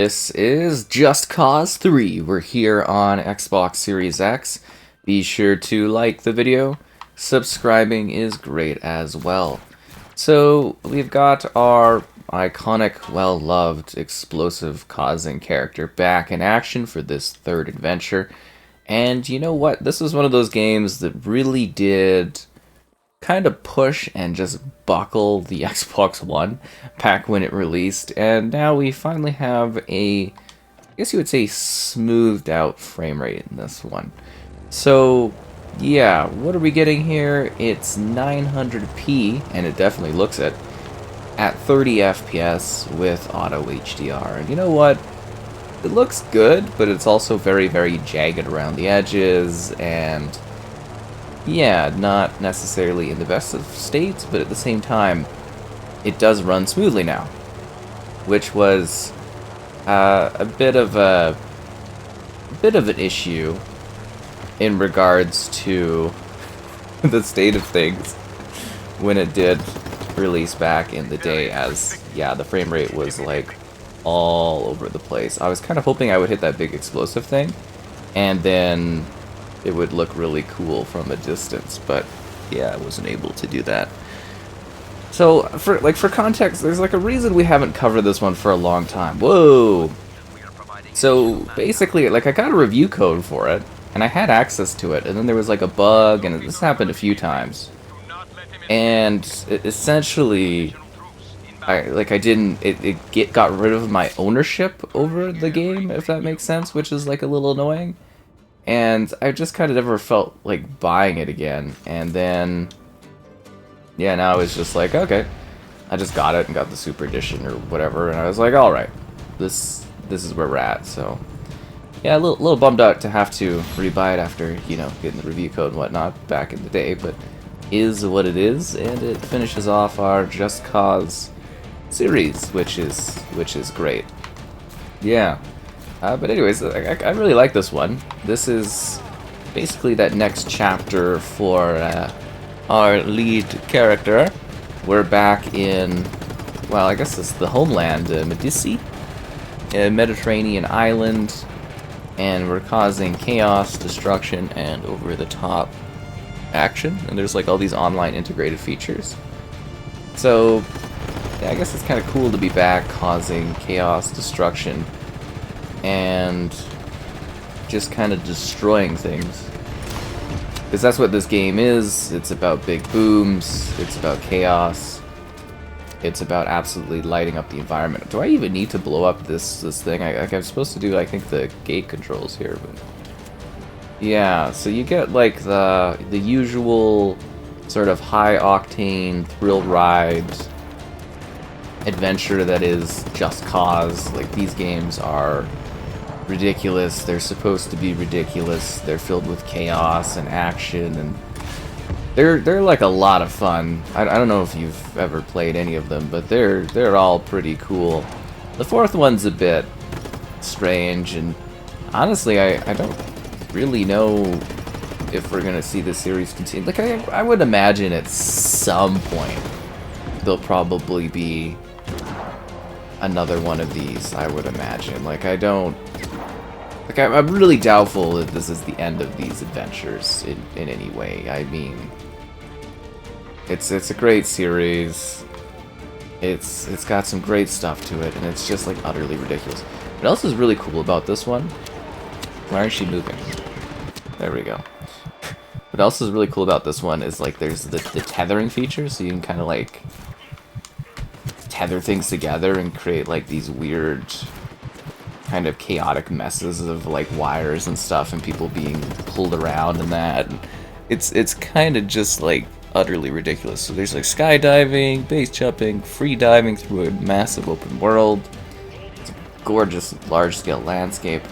This is Just Cause 3. We're here on Xbox Series X. Be sure to like the video. Subscribing is great as well. So, we've got our iconic, well-loved, explosive-causing character back in action for this third adventure. And you know what? This was one of those games that really did kind of push and just buckle the Xbox One back when it released, and now we finally have I guess you would say, smoothed out frame rate in this one. So yeah, what are we getting here? It's 900p, and it definitely looks it, at 30 FPS with auto HDR. And you know what? It looks good, but it's also very, very jagged around the edges, and yeah, not necessarily in the best of states, but at the same time, it does run smoothly now, which was a bit of an issue in regards to the state of things when it did release back in the day, as yeah, the frame rate was like all over the place. I was kind of hoping I would hit that big explosive thing, and then it would look really cool from a distance, but yeah, I wasn't able to do that. So, for context, there's like a reason we haven't covered this one for a long time. Whoa! So, basically, like, I got a review code for it, and I had access to it, and then there was like a bug, and this happened a few times. And essentially, it got rid of my ownership over the game, if that makes sense, which is like a little annoying. And I just kind of never felt like buying it again. And then, yeah, now it's just like, okay, I just got it and got the Super Edition or whatever, and I was like, all right, this is where we're at. So, yeah, a little bummed out to have to rebuy it after, you know, getting the review code and whatnot back in the day, but is what it is, and it finishes off our Just Cause series, which is great. Yeah. But anyways, I really like this one. This is basically that next chapter for our lead character. We're back in, well, I guess it's the homeland, Medici, a Mediterranean island, and we're causing chaos, destruction, and over-the-top action. And there's like all these online integrated features. So, yeah, I guess it's kind of cool to be back causing chaos, destruction, and just kind of destroying things, because that's what this game is. It's about big booms, it's about chaos, it's about absolutely lighting up the environment. Do I even need to blow up this thing? I'm supposed to do, I think, the gate controls here, but yeah, so you get like the usual sort of high octane thrill ride adventure that is Just Cause. Like, these games are ridiculous, they're supposed to be ridiculous, they're filled with chaos and action, and they're like a lot of fun. I don't know if you've ever played any of them, but they're all pretty cool. The fourth one's a bit strange, and honestly, I don't really know if we're gonna see the series continue. Like, I would imagine at some point there'll probably be another one of these, I would imagine. Like, I'm really doubtful that this is the end of these adventures in any way. I mean, it's a great series. It's got some great stuff to it, and it's just like utterly ridiculous. What else is really cool about this one? Why aren't she moving? There we go. What else is really cool about this one is like there's the tethering feature, so you can kind of like tether things together and create like these weird kind of chaotic messes of like wires and stuff, and people being pulled around and that. And it's kind of just like utterly ridiculous. So there's like skydiving, base jumping, free diving through a massive open world. It's a gorgeous large-scale landscape.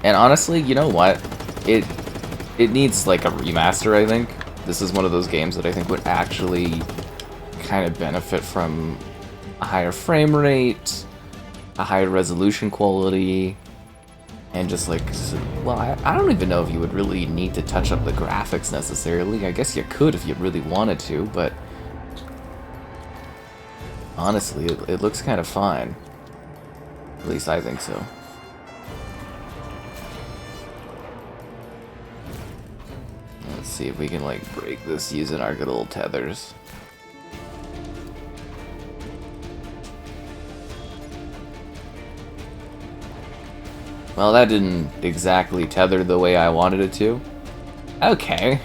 And honestly, you know what? It needs like a remaster, I think. This is one of those games that I think would actually kind of benefit from a higher frame rate, a higher resolution quality, and just like, well, I don't even know if you would really need to touch up the graphics necessarily. I guess you could if you really wanted to, but honestly, it looks kind of fine. At least I think so. Let's see if we can like break this using our good old tethers. Well, that didn't exactly tether the way I wanted it to. Okay.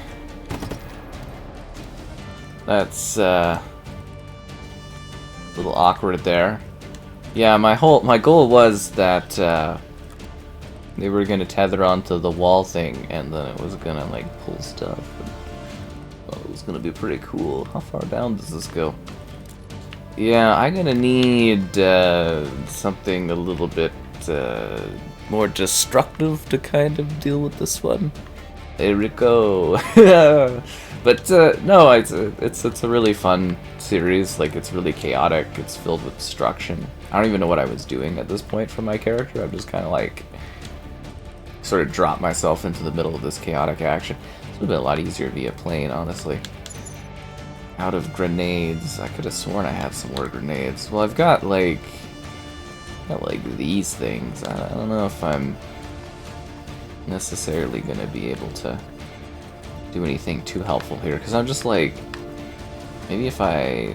That's a little awkward there. Yeah, my goal was that they were gonna tether onto the wall thing, and then it was gonna like pull stuff. Well, it was gonna be pretty cool. How far down does this go? Yeah, I'm gonna need something a little bit more destructive to kind of deal with this one. Hey, Rico. But no, it's a really fun series. Like, it's really chaotic. It's filled with destruction. I don't even know what I was doing at this point for my character. I'm just kind of like sort of dropped myself into the middle of this chaotic action. It's been a lot easier via plane, honestly. Out of grenades, I could have sworn I had some more grenades. Well, I've got like these things. I don't know if I'm necessarily gonna be able to do anything too helpful here, because I'm just like, maybe if I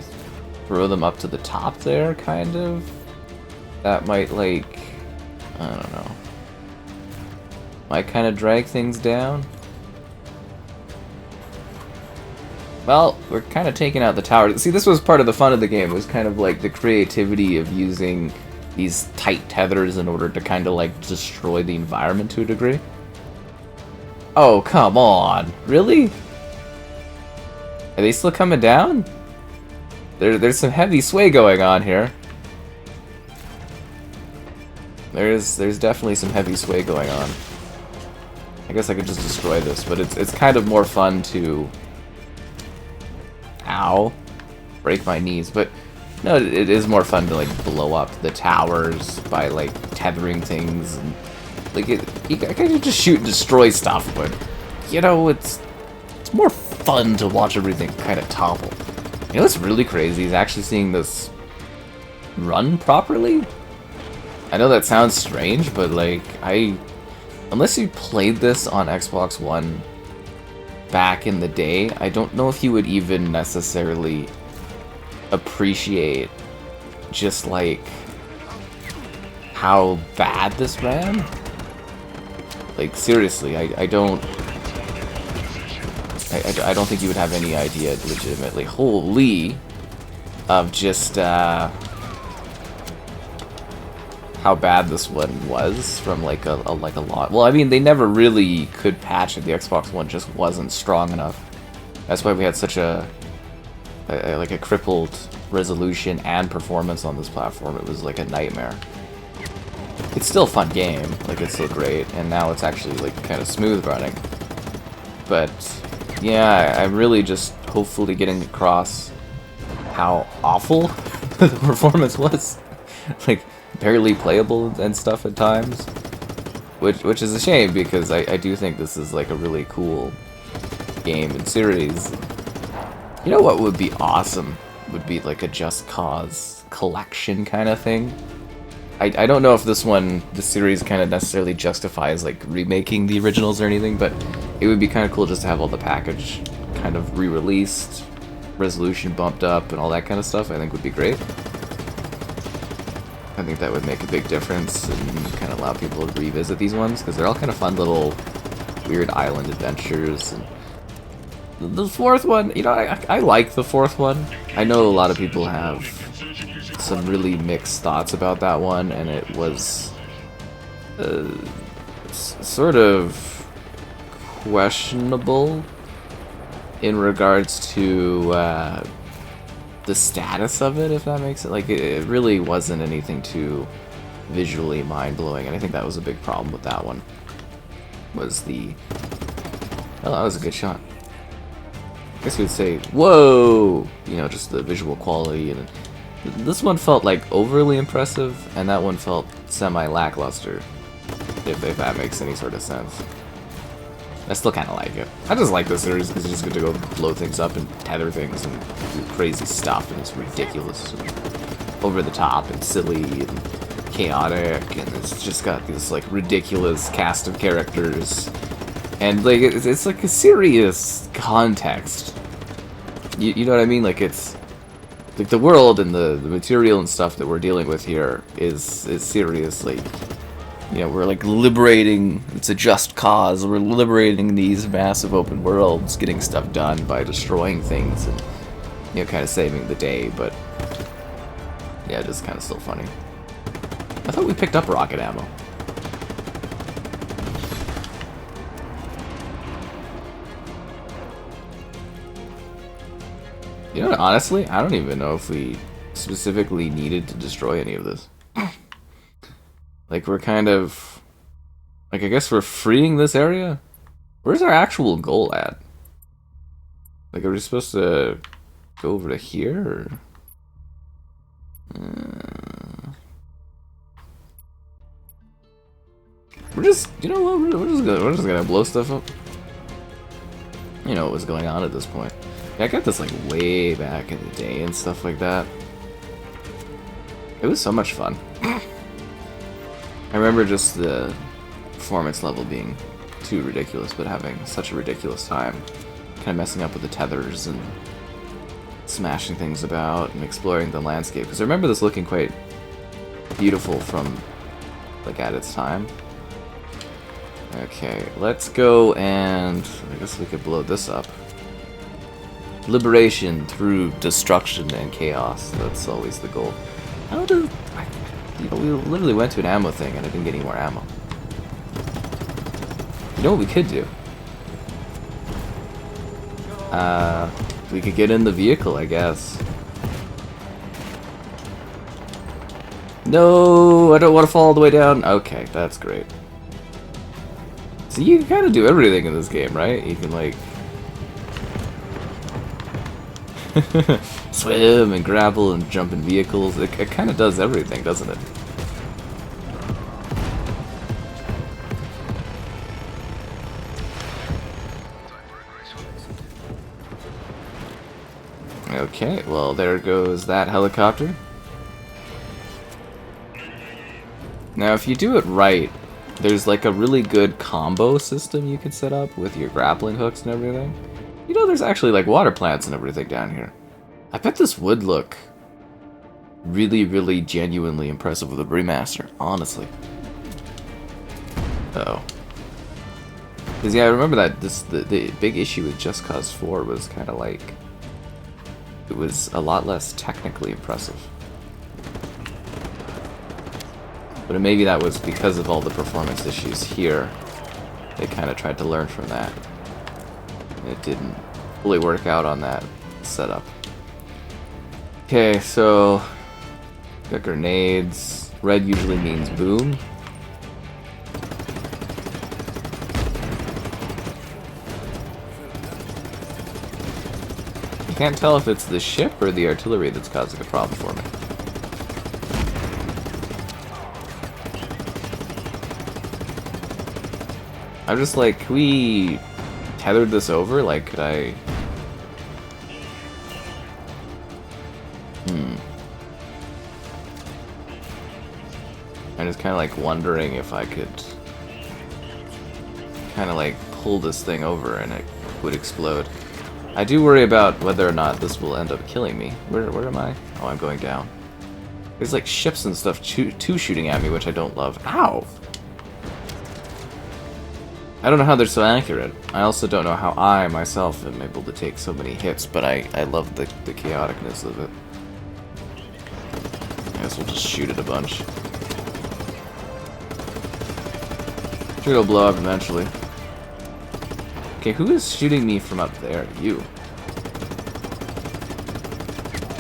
throw them up to the top there, kind of, that might like, I don't know, might kind of drag things down. Well, we're kind of taking out the tower. See, this was part of the fun of the game. It was kind of like the creativity of using these tight tethers in order to kind of like destroy the environment to a degree. Oh, come on. Really? Are they still coming down? There's some heavy sway going on here. There's definitely some heavy sway going on. I guess I could just destroy this, but it's kind of more fun to... Ow. Break my knees, but... No, it is more fun to like blow up the towers by like tethering things, and like you can just shoot and destroy stuff, but you know, it's more fun to watch everything kind of topple. You know what's really crazy is actually seeing this run properly. I know that sounds strange, but like unless you played this on Xbox One back in the day, I don't know if you would even necessarily appreciate just like how bad this ran. Like seriously, I don't think you would have any idea legitimately, holy, of just how bad this one was from like a lot. Well, I mean, they never really could patch it. The Xbox One just wasn't strong enough. That's why we had such a crippled resolution and performance on this platform. It was like a nightmare. It's still a fun game, like it's still great, and now it's actually like kind of smooth running. But yeah, I'm really just hopefully getting across how awful the performance was. Like barely playable and stuff at times, which is a shame, because I do think this is like a really cool game and series. You know what would be awesome? Would be like a Just Cause collection kind of thing. I don't know if this series kind of necessarily justifies like remaking the originals or anything, but it would be kind of cool just to have all the package kind of re-released, resolution bumped up, and all that kind of stuff. I think would be great. I think that would make a big difference and kind of allow people to revisit these ones, because they're all kind of fun little weird island adventures. And the fourth one, you know, I like the fourth one. I know a lot of people have some really mixed thoughts about that one, and it was sort of questionable in regards to the status of it, if that makes it. Like, it really wasn't anything too visually mind-blowing, and I think that was a big problem with that one. Was the... Oh, that was a good shot. I guess you would say, whoa! You know, just the visual quality. And this one felt like overly impressive, and that one felt semi-lackluster, if that makes any sort of sense. I still kind of like it. I just like this series because you just get to go blow things up and tether things and do crazy stuff, and it's ridiculous and over the top and silly and chaotic, and it's just got this like ridiculous cast of characters, and like it's like a serious context. You know what I mean? Like it's like the world and the material and stuff that we're dealing with here is seriously. You know, we're like liberating, it's a just cause, we're liberating these massive open worlds, getting stuff done by destroying things and, you know, kind of saving the day, but yeah, it is kind of still funny. I thought we picked up rocket ammo. You know, honestly, I don't even know if we specifically needed to destroy any of this. Like, we're kind of... Like, I guess we're freeing this area? Where's our actual goal at? Like, are we supposed to go over to here, or... We're just... You know what? We're just gonna blow stuff up. You know what was going on at this point. Yeah, I got this, like, way back in the day and stuff like that. It was so much fun. I remember just the performance level being too ridiculous, but having such a ridiculous time. Kind of messing up with the tethers and smashing things about and exploring the landscape. Because I remember this looking quite beautiful from, like, at its time. Okay, let's go and... I guess we could blow this up. Liberation through destruction and chaos. That's always the goal. How do... You know, we literally went to an ammo thing and I didn't get any more ammo. You know what we could do? We could get in the vehicle, I guess. No, I don't want to fall all the way down. Okay, that's great. So you can kind of do everything in this game, right? You can, like... swim and grapple and jump in vehicles. It kind of does everything, doesn't it? Okay, well, there goes that helicopter. Now, if you do it right, there's like a really good combo system you can set up with your grappling hooks and everything. You know, there's actually like water plants and everything down here. I bet this would look really, really genuinely impressive with a remaster, honestly. Uh-oh. Because, yeah, I remember that the big issue with Just Cause 4 was kind of like... It was a lot less technically impressive. But maybe that was because of all the performance issues here. They kind of tried to learn from that. It didn't fully work out on that setup. Okay, so got grenades. Red usually means boom. I can't tell if it's the ship or the artillery that's causing a problem for me. I'm just like, can we tether this over? Like, could I... I'm just kind of like wondering if I could kind of like pull this thing over and it would explode. I do worry about whether or not this will end up killing me. Where am I? Oh, I'm going down. There's like ships and stuff too shooting at me, which I don't love. Ow! I don't know how they're so accurate. I also don't know how I, myself, am able to take so many hits, but I love the chaoticness of it. I guess we'll just shoot it a bunch. Sure, it'll blow up eventually. Okay, who is shooting me from up there? You.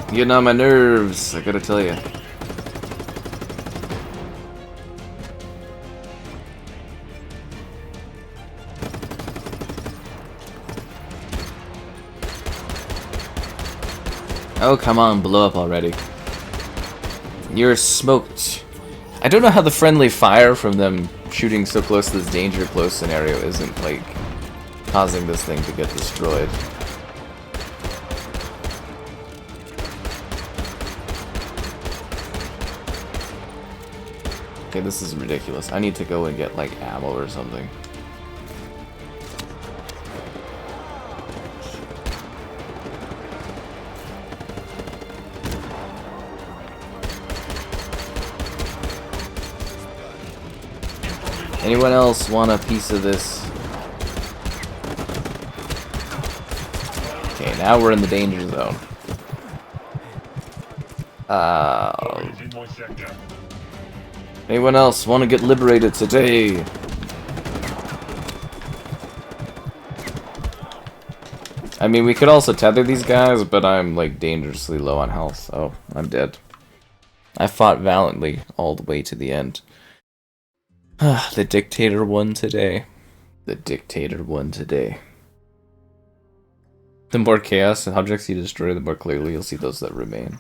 Getting on my nerves, I gotta tell you. Oh, come on, blow up already. You're smoked. I don't know how the friendly fire from them shooting so close to this danger close scenario isn't, like, causing this thing to get destroyed. Okay, this is ridiculous. I need to go and get, like, ammo or something. Anyone else want a piece of this? Okay, now we're in the danger zone. Anyone else want to get liberated today? I mean, we could also tether these guys, but I'm, like, dangerously low on health. Oh, I'm dead. I fought valiantly all the way to the end. The dictator won today. The dictator won today. The more chaos and objects you destroy, the more clearly you'll see those that remain.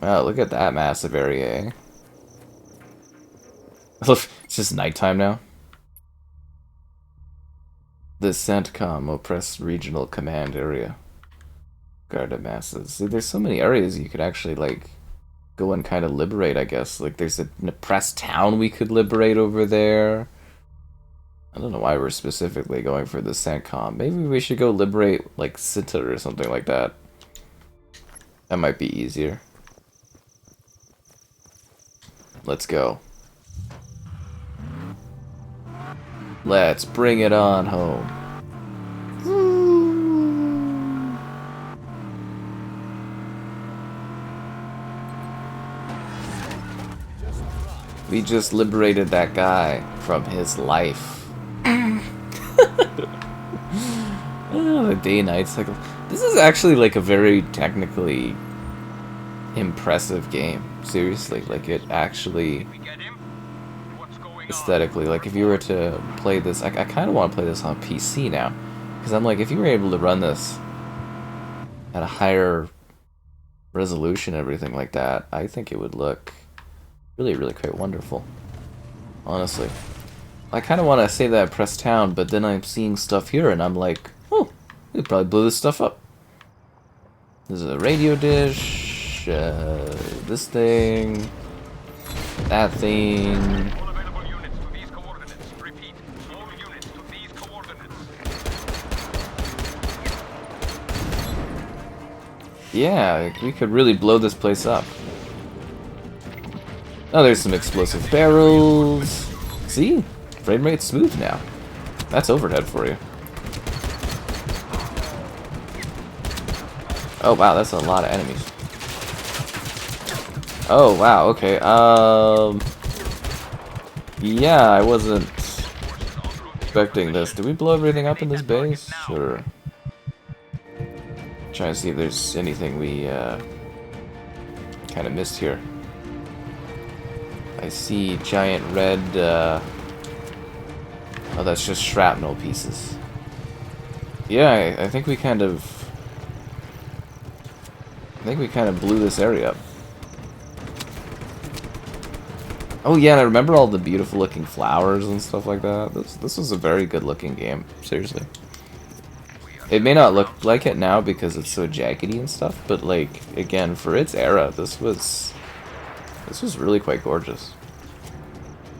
Wow, look at that massive area, eh? It's just nighttime now. The CENTCOM oppressed regional command area. Garda masses. See, there's so many areas you could actually, like, go and kind of liberate, I guess. Like, there's an oppressed town we could liberate over there. I don't know why we're specifically going for the CENTCOM. Maybe we should go liberate, like, Sita or something like that. That might be easier. Let's go. Let's bring it on home. We just liberated that guy from his life. Oh, the day-night cycle. This is actually like a very technically impressive game. Seriously, like it actually aesthetically, like if you were to play this, I kind of want to play this on PC now, because I'm like, if you were able to run this at a higher resolution and everything like that, I think it would look really, really quite wonderful. Honestly, I kind of want to say that I press town, but then I'm seeing stuff here, and I'm like, oh, we probably blew this stuff up. This is a radio dish. This thing. That thing. Yeah, like, we could really blow this place up. Oh, there's some explosive barrels. See? Frame rate's smooth now. That's overhead for you. Oh wow, that's a lot of enemies. Oh wow, okay. Yeah, I wasn't expecting this. Did we blow everything up in this base? Or trying to see if there's anything we kind of missed here. I see giant red. Oh, that's just shrapnel pieces. Yeah, I think we kind of. I think we kind of blew this area up. Oh yeah, and I remember all the beautiful looking flowers and stuff like that. This was a very good looking game, seriously. It may not look like it now because it's so jaggedy and stuff, but like again, for its era, this was really quite gorgeous.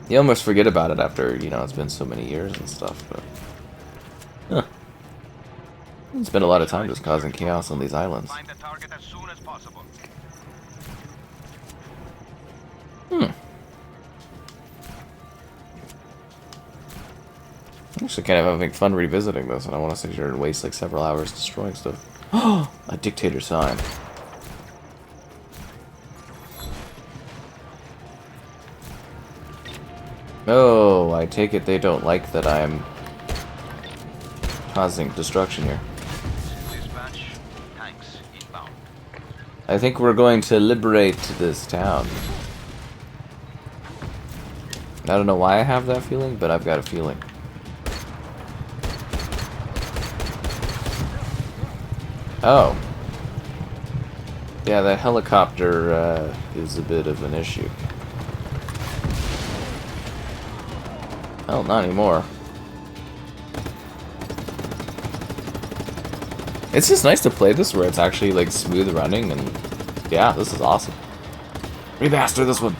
You almost forget about it after, you know, it's been so many years and stuff, but huh. It's been a lot of time just causing chaos on these islands. I'm actually kind of having fun revisiting this, and I want to sit here and waste like several hours destroying stuff. Oh, a dictator sign. Oh, I take it they don't like that I'm causing destruction here. I think we're going to liberate this town. I don't know why I have that feeling, but I've got a feeling. Oh. Yeah, that helicopter is a bit of an issue. Well, not anymore. It's just nice to play this where it's actually like smooth running, and yeah, this is awesome. Remaster this one.